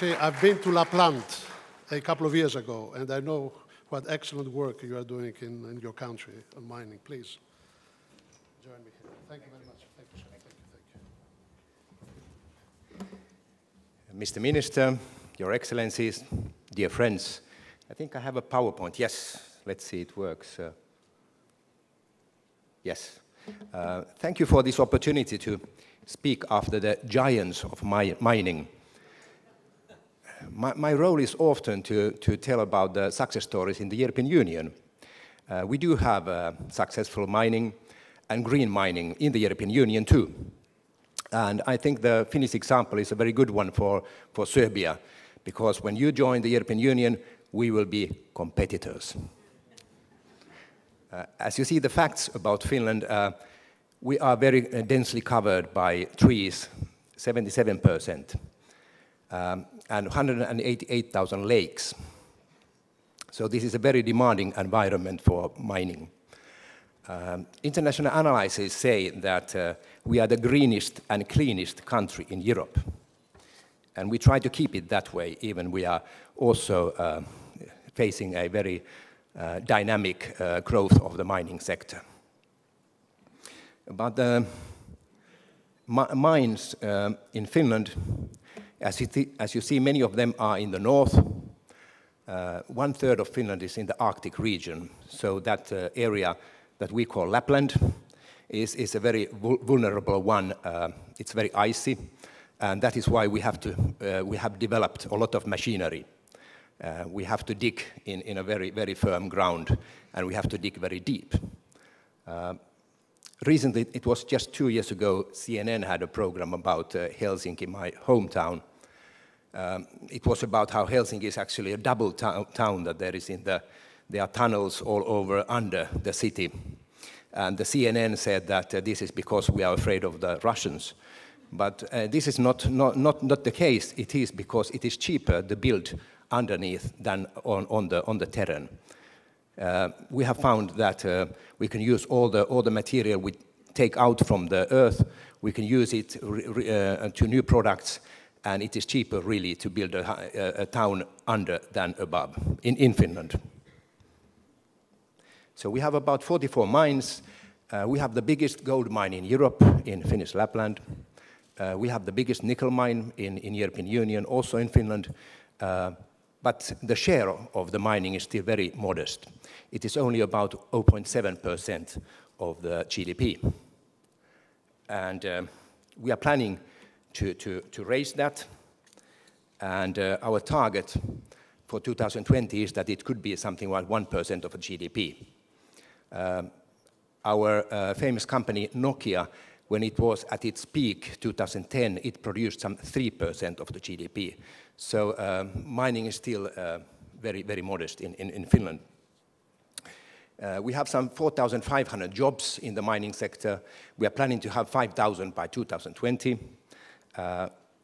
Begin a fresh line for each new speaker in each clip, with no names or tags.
say I've been to Lapland a couple of years ago, and I know what excellent work you are doing in your country on mining. Please join me here. Thank you very much. Thank you, sir. Thank you.
Mr. Minister, Your Excellencies, dear friends, I think I have a PowerPoint. Yes, let's see it works. Yes. Thank you for this opportunity to speak after the giants of mining. My role is often to tell about the success stories in the European Union. We do have successful mining and green mining in the European Union too. And I think the Finnish example is a very good one for Serbia, because when you join the European Union, we will be competitors. As you see the facts about Finland, we are very densely covered by trees, 77%, and 188,000 lakes. So this is a very demanding environment for mining. International analyses say that we are the greenest and cleanest country in Europe. And we try to keep it that way, even we are also facing a very dynamic growth of the mining sector. But the mines in Finland, as you see, many of them are in the north. 1/3 of Finland is in the Arctic region, so that area that we call Lapland is a very vulnerable one. It's very icy, and that is why we have developed a lot of machinery. We have to dig in a very, very firm ground, and we have to dig very deep. Recently, it was just 2 years ago, CNN had a program about Helsinki, my hometown. It was about how Helsinki is actually a double town, that there are tunnels all over under the city. And the CNN said that this is because we are afraid of the Russians. But this is not the case. It is because it is cheaper to build underneath than on the terrain. We have found that we can use all the material we take out from the earth. We can use it to new products, and it is cheaper really to build a town under than above in Finland. So we have about 44 mines. We have the biggest gold mine in Europe, in Finnish Lapland. We have the biggest nickel mine in European Union, also in Finland. But the share of the mining is still very modest. It is only about 0.7% of the GDP. And we are planning to raise that. And our target for 2020 is that it could be something like 1% of the GDP. Our famous company Nokia, when it was at its peak, 2010, it produced some 3% of the GDP. So mining is still very, very modest in Finland. We have some 4,500 jobs in the mining sector. We are planning to have 5,000 by 2020.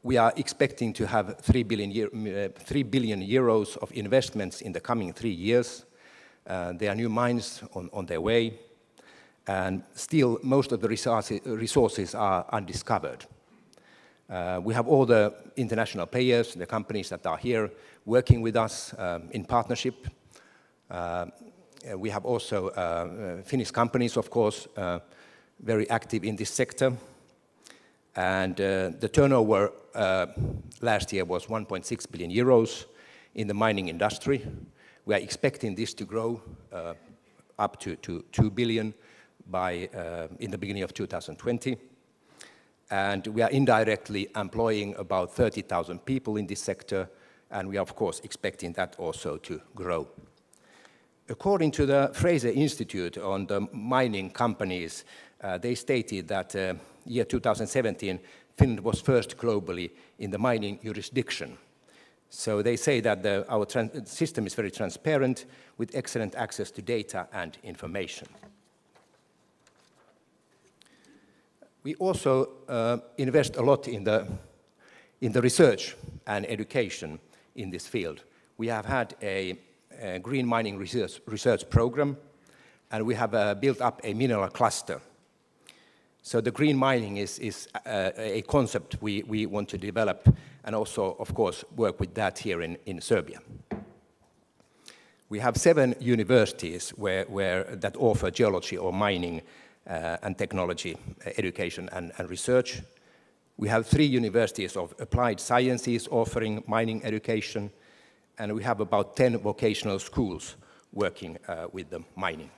We are expecting to have 3 billion euros of investments in the coming 3 years. There are new mines on their way. And still, most of the resources are undiscovered. We have all the international players, the companies that are here working with us in partnership. We have also Finnish companies, of course, very active in this sector. And the turnover last year was 1.6 billion euros in the mining industry. We are expecting this to grow up to 2 billion in the beginning of 2020. And we are indirectly employing about 30,000 people in this sector, and we are, of course, expecting that also to grow. According to the Fraser Institute on the mining companies, they stated that year 2017, Finland was first globally in the mining jurisdiction. So they say that our system is very transparent, with excellent access to data and information. We also invest a lot in the research and education in this field. We have had a green mining research program, and we have built up a mineral cluster. So the green mining is a concept we want to develop and also, of course, work with that here in Serbia. We have 7 universities that offer geology or mining and technology education and research. We have 3 universities of applied sciences offering mining education, and we have about 10 vocational schools working with the mining.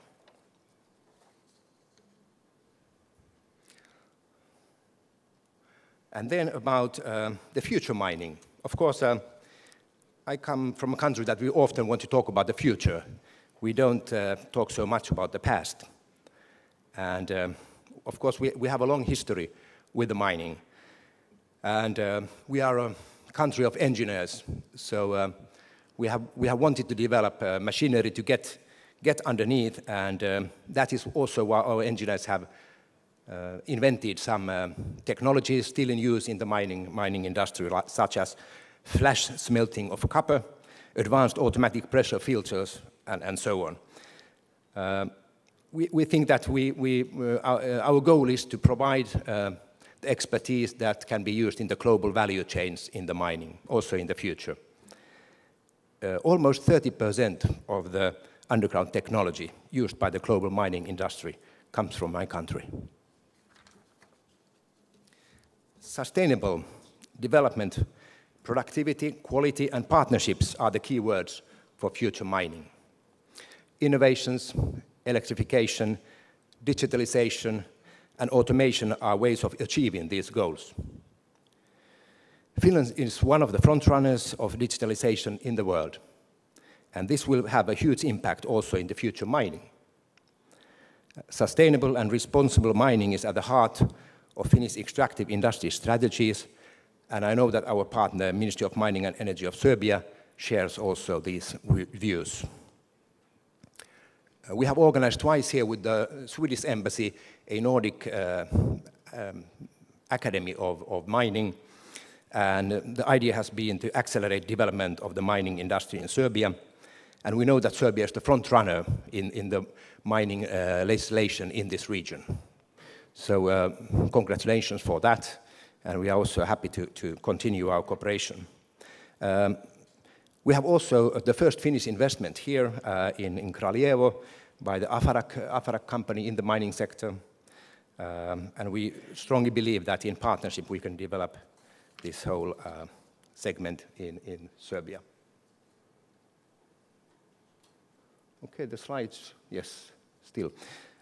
And then about the future mining. Of course, I come from a country that we often want to talk about the future. We don't talk so much about the past. And of course, we have a long history with the mining. And we are a country of engineers, so we have wanted to develop machinery to get underneath, and that is also why our engineers have invented some technologies still in use in the mining industry, such as flash smelting of copper, advanced automatic pressure filters, and so on. We think that our goal is to provide the expertise that can be used in the global value chains in the mining, also in the future. Almost 30% of the underground technology used by the global mining industry comes from my country. Sustainable development, productivity, quality, and partnerships are the key words for future mining. Innovations, electrification, digitalization, and automation are ways of achieving these goals. Finland is one of the frontrunners of digitalization in the world, and this will have a huge impact also in the future mining. Sustainable and responsible mining is at the heart of Finnish extractive industry strategies, and I know that our partner, Ministry of Mining and Energy of Serbia, shares also these views. We have organized twice here with the Swedish Embassy a Nordic Academy of Mining, and the idea has been to accelerate development of the mining industry in Serbia. And we know that Serbia is the front runner in the mining legislation in this region. So congratulations for that, and we are also happy to continue our cooperation. We have also the first Finnish investment here in Kraljevo by the Afarak company in the mining sector. And we strongly believe that in partnership we can develop this whole segment in Serbia. Okay, the slides, yes, still.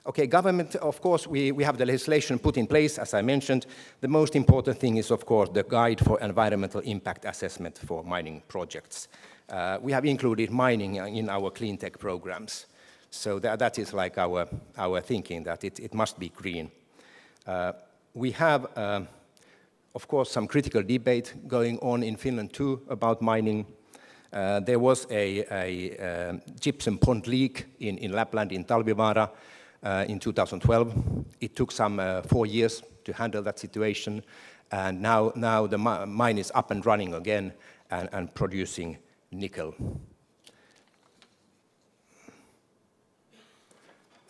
Okay, government, of course, we have the legislation put in place, as I mentioned. The most important thing is, of course, the guide for environmental impact assessment for mining projects. We have included mining in our clean tech programs. So that is like our thinking, that it must be green. We have, of course, some critical debate going on in Finland too about mining. There was a gypsum pond leak in Lapland, in Talvivaara, in 2012. It took some 4 years to handle that situation, and now the mine is up and running again and producing nickel.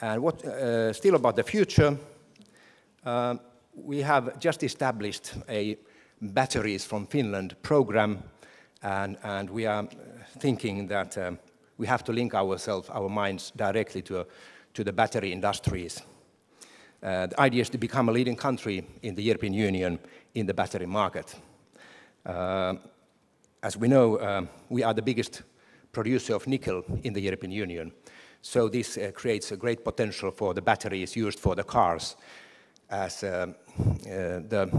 And what still about the future, we have just established a batteries from Finland program, and we are thinking that we have to link our minds directly to the battery industries. The idea is to become a leading country in the European Union in the battery market. As we know, we are the biggest producer of nickel in the European Union. So this creates a great potential for the batteries used for the cars, as the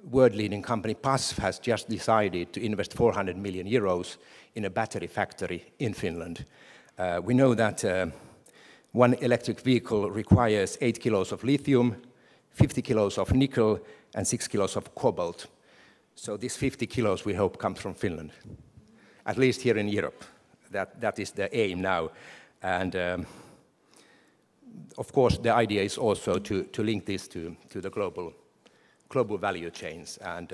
world-leading company PASF has just decided to invest 400 million euros in a battery factory in Finland. We know that one electric vehicle requires 8 kilos of lithium, 50 kilos of nickel, and 6 kilos of cobalt. So this 50 kilos, we hope, comes from Finland, at least here in Europe. That is the aim now. And of course, the idea is also to link this to the global value chains. And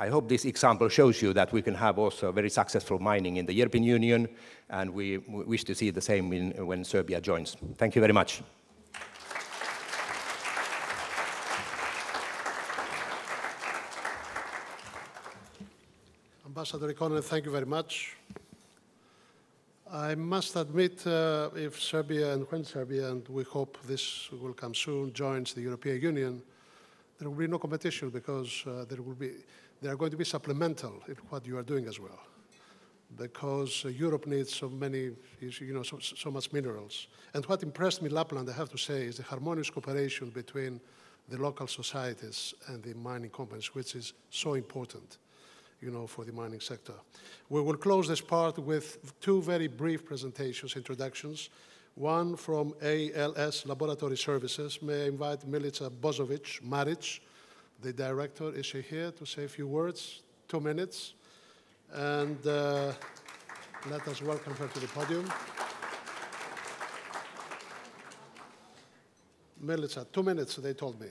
I hope this example shows you that we can have also very successful mining in the European Union, and we wish to see the same when Serbia joins. Thank you very much.
Ambassador Ikonen, thank you very much. I must admit, if Serbia, and when Serbia, and we hope this will come soon, joins the European Union, there will be no competition because they are going to be supplemental in what you are doing as well. Because Europe needs so many, so much minerals. And what impressed me, Lapland, I have to say, is the harmonious cooperation between the local societies and the mining companies, which is so important, for the mining sector. We will close this part with two very brief presentations, introductions. One from ALS Laboratory Services. May I invite Milica Bozovic-Maric, the director. Is she here to say a few words? 2 minutes. And let us welcome her to the podium. Milica, 2 minutes, they told me.